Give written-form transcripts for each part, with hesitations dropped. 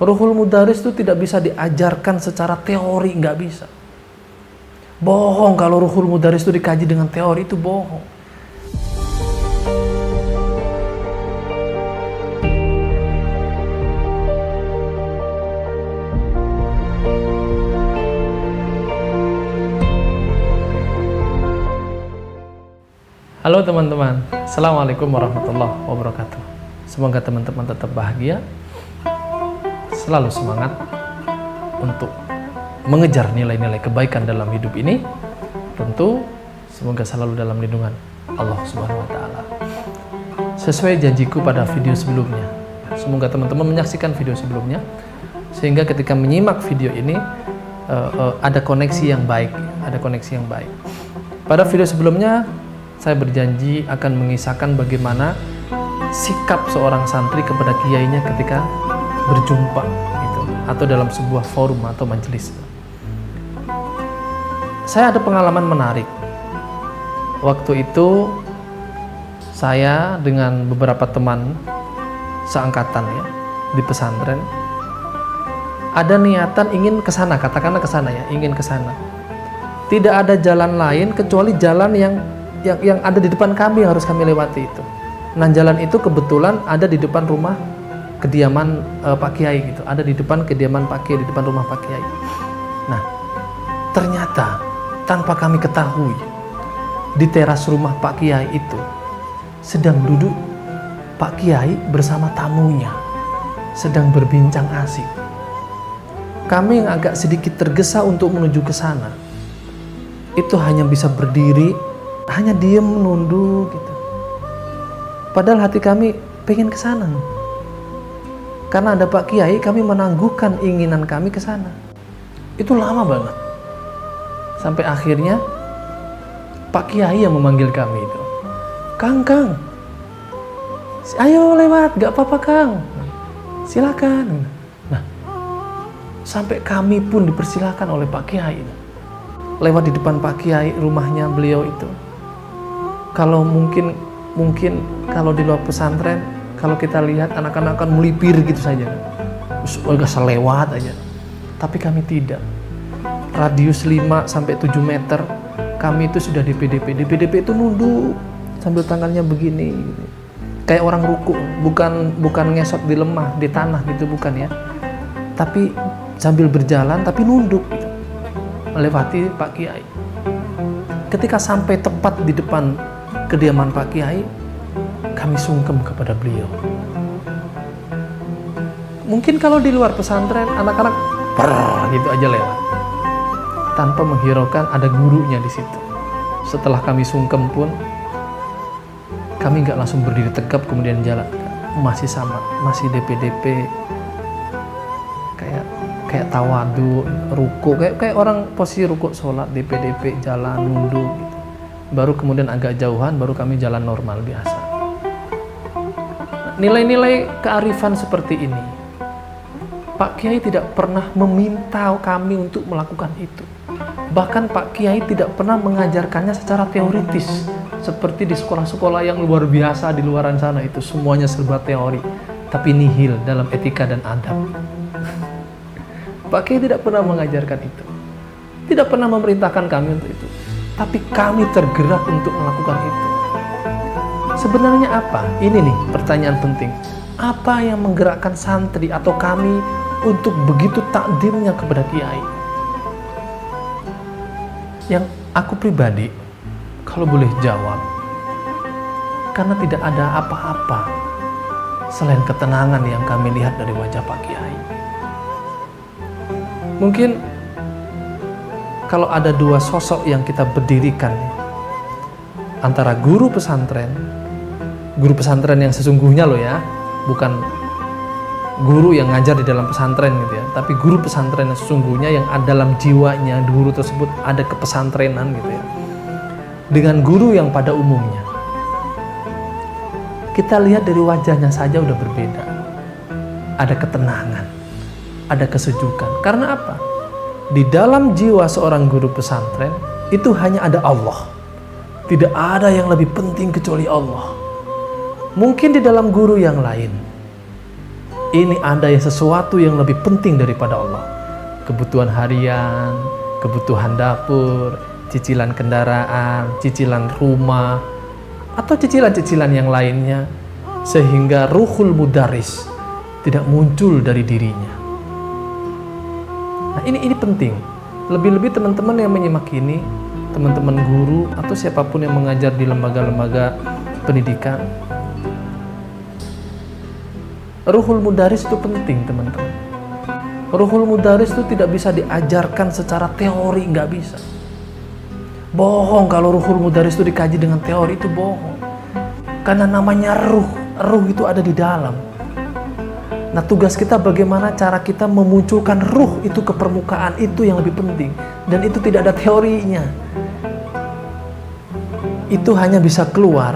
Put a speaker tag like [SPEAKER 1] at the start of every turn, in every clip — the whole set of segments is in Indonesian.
[SPEAKER 1] Ruhul Mudaris itu tidak bisa diajarkan secara teori, nggak bisa. Bohong kalau Ruhul Mudaris itu dikaji dengan teori, itu bohong. Halo teman-teman, Assalamualaikum warahmatullahi wabarakatuh. Semoga teman-teman tetap bahagia, selalu semangat untuk mengejar nilai-nilai kebaikan dalam hidup ini. Tentu semoga selalu dalam lindungan Allah Subhanahu wa Ta'ala. Sesuai janjiku pada video sebelumnya, semoga teman-teman menyaksikan video sebelumnya sehingga ketika menyimak video ini ada koneksi yang baik, Pada video sebelumnya saya berjanji akan mengisahkan bagaimana sikap seorang santri kepada kiainya ketika berjumpa gitu, atau dalam sebuah forum atau majelis. Saya ada pengalaman menarik. Waktu itu saya dengan beberapa teman seangkatan ya di pesantren ada niatan ingin ke sana, katakanlah ke sana ya, ingin ke sana. Tidak ada jalan lain kecuali jalan yang ada di depan kami, harus kami lewati itu. Nah, jalan itu kebetulan ada di depan rumah kediaman Pak Kiai gitu. Ada di depan kediaman Pak Kiai, di depan rumah Pak Kiai. Nah, ternyata tanpa kami ketahui di teras rumah Pak Kiai itu sedang duduk Pak Kiai bersama tamunya, sedang berbincang asik. Kami yang agak sedikit tergesa untuk menuju ke sana, itu hanya bisa berdiri, hanya diem menunduk gitu. Padahal hati kami pengen ke sana. Karena ada Pak Kiai, kami menangguhkan inginan kami ke sana. Itu lama banget. Sampai akhirnya Pak Kiai yang memanggil kami itu. Kang, ayo lewat, gak apa-apa Kang. Silakan. Nah, sampai kami pun dipersilakan oleh Pak Kiai. Lewat di depan Pak Kiai, rumahnya beliau itu. Kalau mungkin kalau di luar pesantren, kalau kita lihat anak-anak akan melipir gitu saja, agak selewat aja. Tapi kami tidak. Radius 5 sampai 7 meter kami itu sudah di PDP. Di PDP itu nunduk sambil tangannya begini gitu. Kayak orang ruku, bukan ngesot di lemah, di tanah gitu, bukan ya. Tapi sambil berjalan tapi nunduk gitu, melewati Pak Kiai. Ketika sampai tepat di depan kediaman Pak Kiai, kami sungkem kepada beliau. Mungkin kalau di luar pesantren anak-anak gitu aja lewat, tanpa menghiraukan ada gurunya di situ. Setelah kami sungkem pun, kami nggak langsung berdiri tegap kemudian jalan, masih sama, masih DP, kayak tawadu, ruku, kayak orang posisi ruku sholat, DP jalan nunduk gitu. Baru kemudian agak jauhan, baru kami jalan normal biasa. Nilai-nilai kearifan seperti ini, Pak Kiai tidak pernah meminta kami untuk melakukan itu. Bahkan Pak Kiai tidak pernah mengajarkannya secara teoritis, seperti di sekolah-sekolah yang luar biasa di luaran sana itu, semuanya serba teori, tapi nihil dalam etika dan adab. Pak Kiai tidak pernah mengajarkan itu, tidak pernah memerintahkan kami untuk itu. Tapi kami tergerak untuk melakukan itu. Sebenarnya apa? Ini nih pertanyaan penting. Apa yang menggerakkan santri atau kami untuk begitu takdimnya kepada Kiai? Yang aku pribadi, kalau boleh jawab, karena tidak ada apa-apa selain ketenangan yang kami lihat dari wajah Pak Kiai. Mungkin kalau ada dua sosok yang kita berdirikan antara guru pesantren yang sesungguhnya loh ya, bukan guru yang ngajar di dalam pesantren gitu ya, tapi guru pesantren yang sesungguhnya, yang ada dalam jiwanya guru tersebut ada kepesantrenan gitu ya, dengan guru yang pada umumnya. Kita lihat dari wajahnya saja udah berbeda. Ada ketenangan, ada kesejukan. Karena apa? Di dalam jiwa seorang guru pesantren itu hanya ada Allah. Tidak ada yang lebih penting kecuali Allah. Mungkin di dalam guru yang lain ini ada yang sesuatu yang lebih penting daripada Allah. Kebutuhan harian, kebutuhan dapur, cicilan kendaraan, cicilan rumah, atau cicilan-cicilan yang lainnya, sehingga ruhul mudaris tidak muncul dari dirinya. Nah, ini penting. Lebih-lebih teman-teman yang menyimak ini, teman-teman guru atau siapapun yang mengajar di lembaga-lembaga pendidikan, ruhul mudaris itu penting, teman-teman. Ruhul mudaris itu tidak bisa diajarkan secara teori, nggak bisa. Bohong kalau ruhul mudaris itu dikaji dengan teori, itu bohong. Karena namanya ruh itu ada di dalam. Nah, tugas kita bagaimana cara kita memunculkan ruh itu ke permukaan, itu yang lebih penting. Dan itu tidak ada teorinya. Itu hanya bisa keluar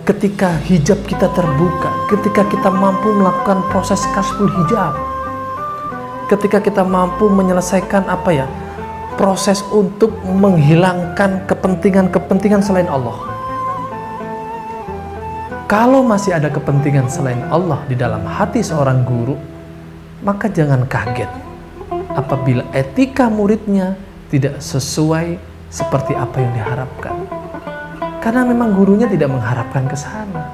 [SPEAKER 1] ketika hijab kita terbuka, ketika kita mampu melakukan proses kasful hijab, ketika kita mampu menyelesaikan proses untuk menghilangkan kepentingan-kepentingan selain Allah. Kalau masih ada kepentingan selain Allah di dalam hati seorang guru, maka jangan kaget apabila etika muridnya tidak sesuai seperti apa yang diharapkan. Karena memang gurunya tidak mengharapkan ke sana.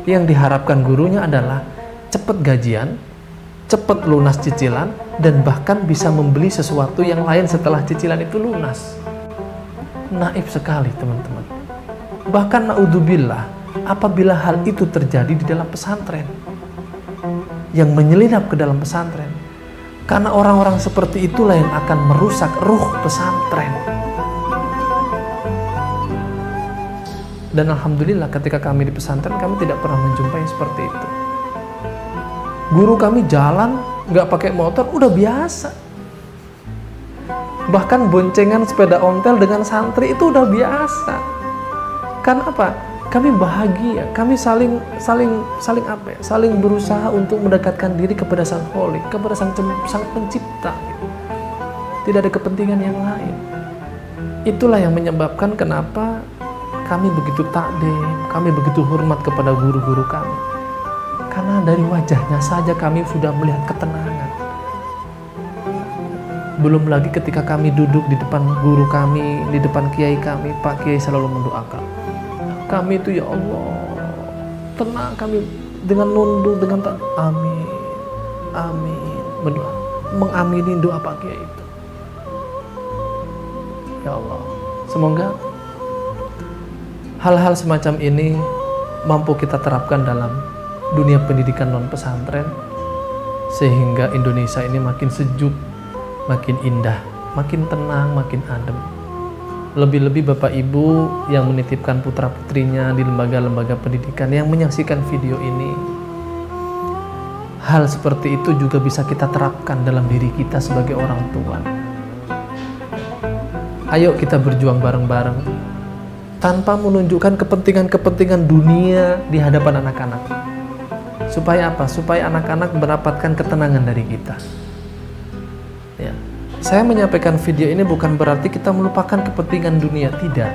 [SPEAKER 1] Yang diharapkan gurunya adalah cepat gajian, cepat lunas cicilan, dan bahkan bisa membeli sesuatu yang lain setelah cicilan itu lunas. Naif sekali, teman-teman. Bahkan naudzubillah, apabila hal itu terjadi di dalam pesantren, yang menyelinap ke dalam pesantren, karena orang-orang seperti itulah yang akan merusak ruh pesantren. Dan alhamdulillah ketika kami di pesantren, kami tidak pernah menjumpai seperti itu. Guru kami jalan nggak pakai motor udah biasa. Bahkan boncengan sepeda ontel dengan santri itu udah biasa. Karena apa? Kami bahagia, kami saling berusaha untuk mendekatkan diri kepada Sang Khalik, kepada Sang Pencipta. Tidak ada kepentingan yang lain. Itulah yang menyebabkan kenapa kami begitu takdim, kami begitu hormat kepada guru-guru kami. Karena dari wajahnya saja kami sudah melihat ketenangan. Belum lagi ketika kami duduk di depan guru kami, di depan kiai kami, Pak Kiai selalu mendoakan. Kami itu, ya Allah, tenang, kami dengan nunduk, dengan amin, amin, berdoa, mengamini doa Pak Kiai itu. Ya Allah, semoga hal-hal semacam ini mampu kita terapkan dalam dunia pendidikan non pesantren, sehingga Indonesia ini makin sejuk, makin indah, makin tenang, makin adem. Lebih-lebih Bapak Ibu yang menitipkan putra-putrinya di lembaga-lembaga pendidikan yang menyaksikan video ini, hal seperti itu juga bisa kita terapkan dalam diri kita sebagai orang tua. Ayo kita berjuang bareng-bareng tanpa menunjukkan kepentingan-kepentingan dunia di hadapan anak-anak. Supaya apa? Supaya anak-anak mendapatkan ketenangan dari kita. Ya. Saya menyampaikan video ini bukan berarti kita melupakan kepentingan dunia, tidak.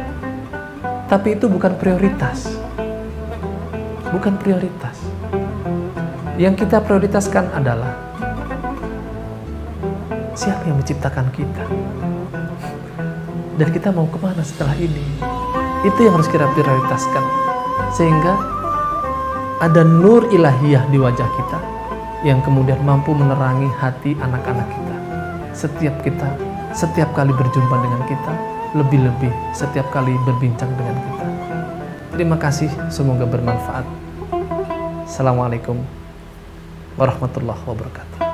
[SPEAKER 1] Tapi itu bukan prioritas. Bukan prioritas. Yang kita prioritaskan adalah siapa yang menciptakan kita. Dan kita mau kemana setelah ini. Itu yang harus kita prioritaskan. Sehingga ada nur ilahiyah di wajah kita yang kemudian mampu menerangi hati anak-anak kita. Setiap kali berjumpa dengan kita, lebih-lebih setiap kali berbincang dengan kita. Terima kasih, semoga bermanfaat. Assalamualaikum warahmatullahi wabarakatuh.